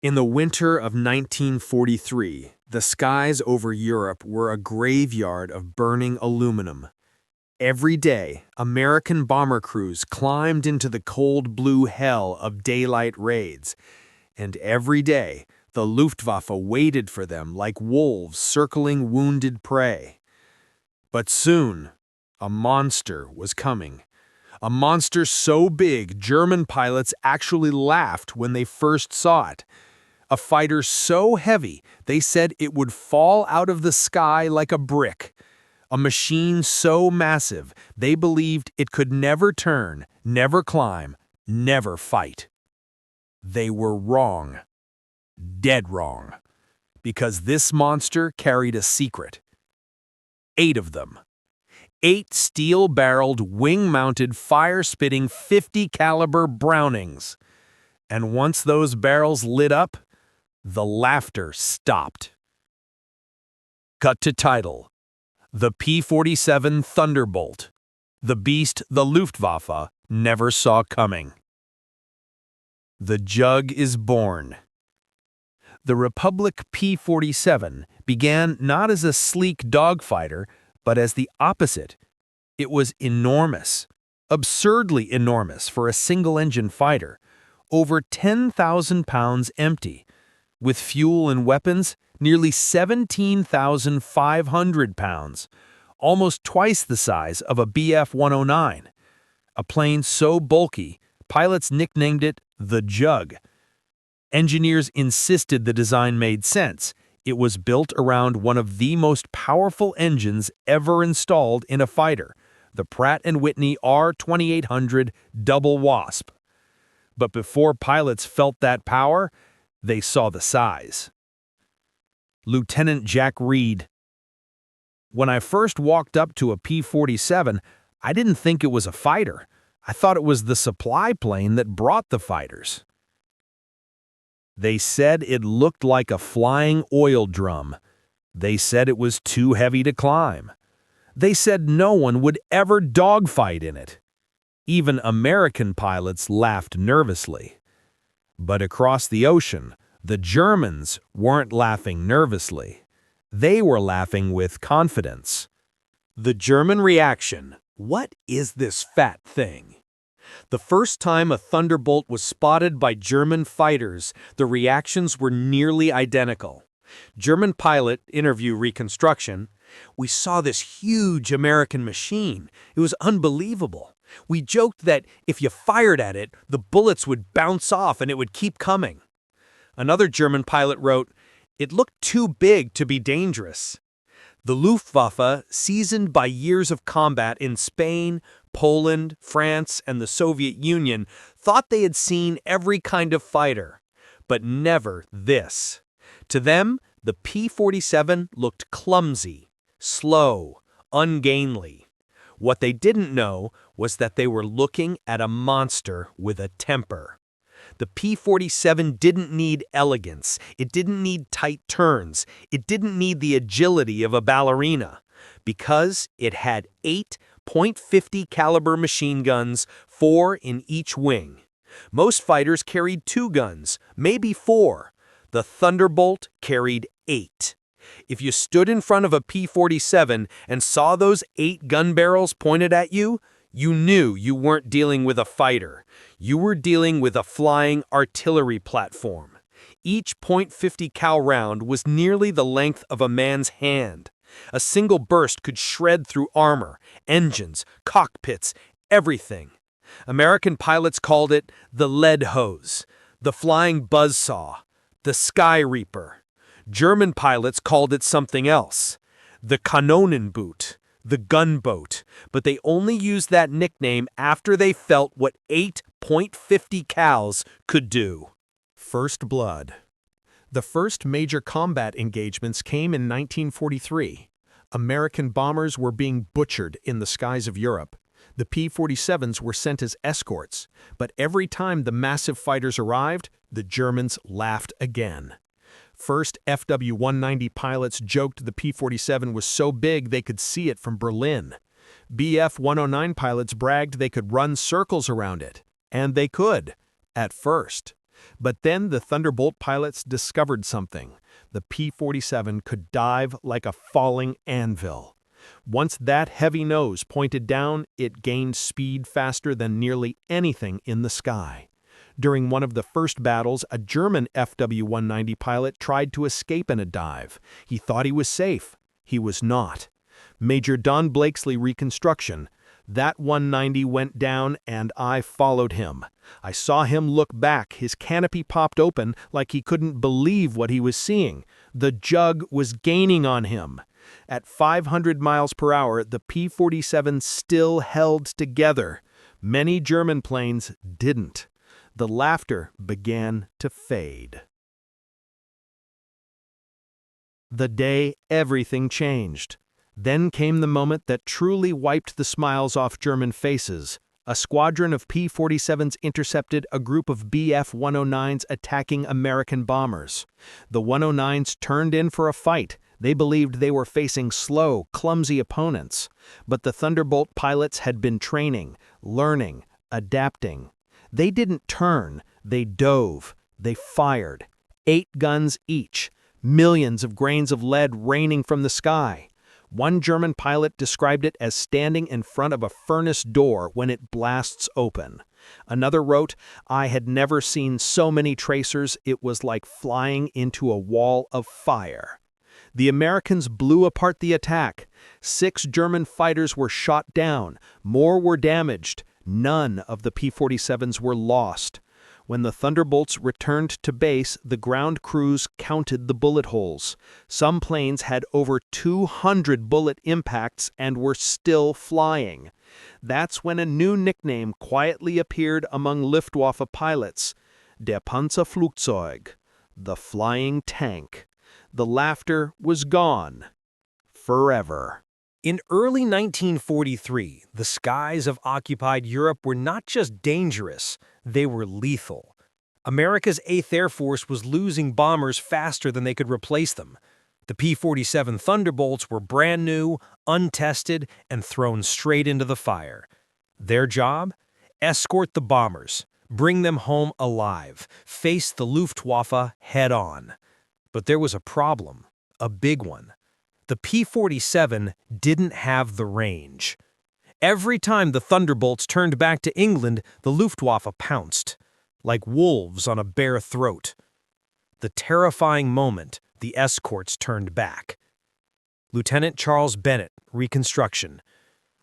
In the winter of 1943, the skies over Europe were a graveyard of burning aluminum. Every day, American bomber crews climbed into the cold blue hell of daylight raids, and every day, the Luftwaffe waited for them like wolves circling wounded prey. But soon, a monster was coming. A monster so big German pilots actually laughed when they first saw it. A fighter so heavy they said it would fall out of the sky like a brick. A machine so massive they believed it could never turn, never climb, never fight. They were wrong. Dead wrong. Because this monster carried a secret. 8 of them. 8 steel-barreled, wing-mounted, fire-spitting 50 caliber Brownings. And once those barrels lit up, the laughter stopped. Cut to title: The P-47 Thunderbolt, the beast the Luftwaffe never saw coming. The Jug is born. The Republic P-47 began not as a sleek dogfighter, but as the opposite. It was enormous, absurdly enormous for a single-engine fighter, over 10,000 pounds empty. With fuel and weapons, nearly 17,500 pounds, almost twice the size of a Bf-109. A plane so bulky, pilots nicknamed it the Jug. Engineers insisted the design made sense. It was built around one of the most powerful engines ever installed in a fighter, the Pratt & Whitney R2800 Double Wasp. But before pilots felt that power, they saw the size. Lieutenant Jack Reed. When I first walked up to a P-47, I didn't think it was a fighter. I thought it was the supply plane that brought the fighters. They said it looked like a flying oil drum. They said it was too heavy to climb. They said no one would ever dogfight in it. Even American pilots laughed nervously. But across the ocean, the Germans weren't laughing nervously. They were laughing with confidence. The German reaction: what is this fat thing? The first time a Thunderbolt was spotted by German fighters, the reactions were nearly identical. German pilot interview reconstruction: "We saw this huge American machine. It was unbelievable. We joked that if you fired at it, the bullets would bounce off and it would keep coming." Another German pilot wrote, "It looked too big to be dangerous." The Luftwaffe, seasoned by years of combat in Spain, Poland, France, and the Soviet Union, thought they had seen every kind of fighter, but never this. To them, the P-47 looked clumsy, slow, ungainly. What they didn't know was that they were looking at a monster with a temper. The P-47 didn't need elegance, it didn't need tight turns, it didn't need the agility of a ballerina, because it had 8 .50 caliber machine guns, 4 in each wing. Most fighters carried 2 guns, maybe 4. The Thunderbolt carried 8. If you stood in front of a P-47 and saw those 8 gun barrels pointed at you, you knew you weren't dealing with a fighter. You were dealing with a flying artillery platform. Each .50 cal round was nearly the length of a man's hand. A single burst could shred through armor, engines, cockpits, everything. American pilots called it the lead hose, the flying buzzsaw, the sky reaper. German pilots called it something else, the Kanonenboot, the gunboat, but they only used that nickname after they felt what 8 .50 cals could do. First blood. The first major combat engagements came in 1943. American bombers were being butchered in the skies of Europe. The P-47s were sent as escorts, but every time the massive fighters arrived, the Germans laughed again. First FW-190 pilots joked the P-47 was so big they could see it from Berlin. Bf-109 pilots bragged they could run circles around it. And they could, at first. But then the Thunderbolt pilots discovered something. The P-47 could dive like a falling anvil. Once that heavy nose pointed down, it gained speed faster than nearly anything in the sky. During one of the first battles, a German FW-190 pilot tried to escape in a dive. He thought he was safe. He was not. Major Don Blakesley reconstruction. That 190 went down and I followed him. I saw him look back. His canopy popped open like he couldn't believe what he was seeing. The jug was gaining on him. At 500 miles per hour, the P-47 still held together. Many German planes didn't. The laughter began to fade. The day everything changed. Then came the moment that truly wiped the smiles off German faces. A squadron of P-47s intercepted a group of Bf-109s attacking American bombers. The 109s turned in for a fight. They believed they were facing slow, clumsy opponents. But the Thunderbolt pilots had been training, learning, adapting. They didn't turn, they dove, they fired. 8 guns each, millions of grains of lead raining from the sky. One German pilot described it as standing in front of a furnace door when it blasts open. Another wrote, "I had never seen so many tracers, it was like flying into a wall of fire." The Americans blew apart the attack. 6 German fighters were shot down, more were damaged. None of the P-47s were lost. When the Thunderbolts returned to base, the ground crews counted the bullet holes. Some planes had over 200 bullet impacts and were still flying. That's when a new nickname quietly appeared among Luftwaffe pilots. Der Panzerflugzeug, the flying tank. The laughter was gone. Forever. In early 1943, the skies of occupied Europe were not just dangerous, they were lethal. America's 8th Air Force was losing bombers faster than they could replace them. The P-47 Thunderbolts were brand new, untested, and thrown straight into the fire. Their job? Escort the bombers, bring them home alive, face the Luftwaffe head-on. But there was a problem, a big one. The P-47 didn't have the range. Every time the Thunderbolts turned back to England, the Luftwaffe pounced, like wolves on a bare throat. The terrifying moment, the escorts turned back. Lieutenant Charles Bennett, Reconstruction.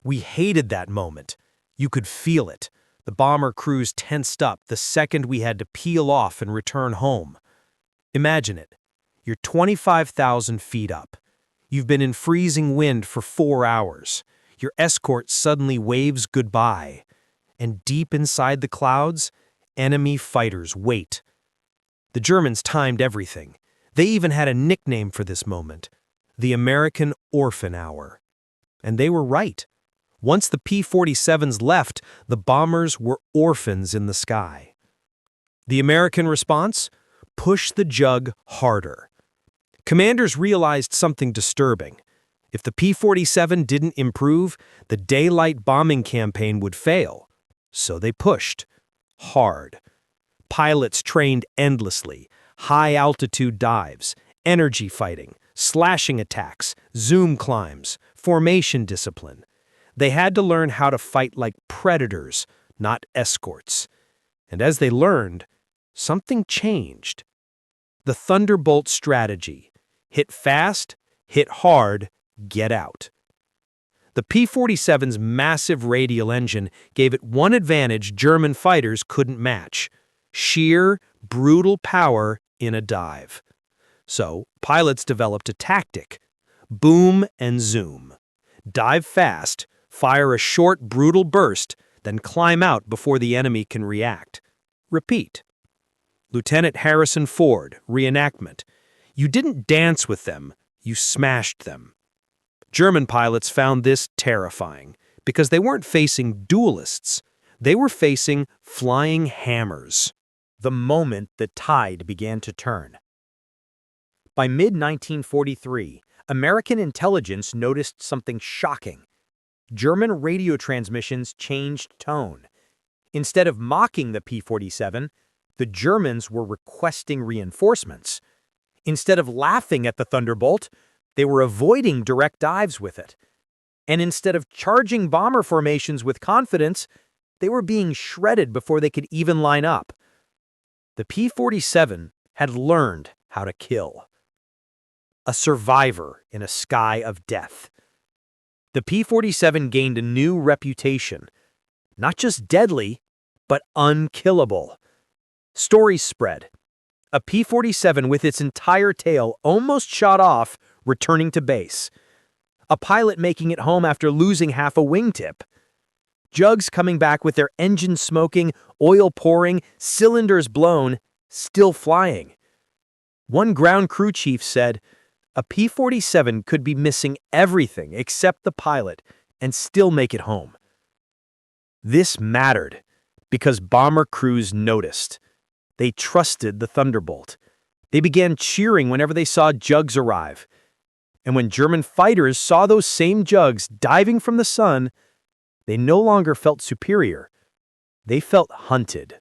We hated that moment. You could feel it. The bomber crews tensed up the second we had to peel off and return home. Imagine it. You're 25,000 feet up. You've been in freezing wind for 4 hours. Your escort suddenly waves goodbye. And deep inside the clouds, enemy fighters wait. The Germans timed everything. They even had a nickname for this moment, the American Orphan Hour. And they were right. Once the P-47s left, the bombers were orphans in the sky. The American response? Push the jug harder. Commanders realized something disturbing. If the P-47 didn't improve, the daylight bombing campaign would fail. So they pushed. Hard. Pilots trained endlessly. High-altitude dives, energy fighting, slashing attacks, zoom climbs, formation discipline. They had to learn how to fight like predators, not escorts. And as they learned, something changed. The Thunderbolt strategy. Hit fast, hit hard, get out. The P-47's massive radial engine gave it one advantage German fighters couldn't match: sheer, brutal power in a dive. So, pilots developed a tactic: boom and zoom. Dive fast, fire a short, brutal burst, then climb out before the enemy can react. Repeat. Lieutenant Harrison Ford, reenactment. You didn't dance with them, you smashed them. German pilots found this terrifying because they weren't facing duelists. They were facing flying hammers. The moment the tide began to turn. By mid-1943, American intelligence noticed something shocking. German radio transmissions changed tone. Instead of mocking the P-47, The Germans were requesting reinforcements. Instead of laughing at the Thunderbolt, they were avoiding direct dives with it. And instead of charging bomber formations with confidence, they were being shredded before they could even line up. The P-47 had learned how to kill. A survivor in a sky of death. The P-47 gained a new reputation. Not just deadly, but unkillable. Stories spread. A P-47 with its entire tail almost shot off, returning to base. A pilot making it home after losing half a wingtip. Jugs coming back with their engines smoking, oil pouring, cylinders blown, still flying. One ground crew chief said, "A P-47 could be missing everything except the pilot and still make it home." This mattered because bomber crews noticed. They trusted the Thunderbolt. They began cheering whenever they saw jugs arrive. And when German fighters saw those same jugs diving from the sun, they no longer felt superior. They felt hunted.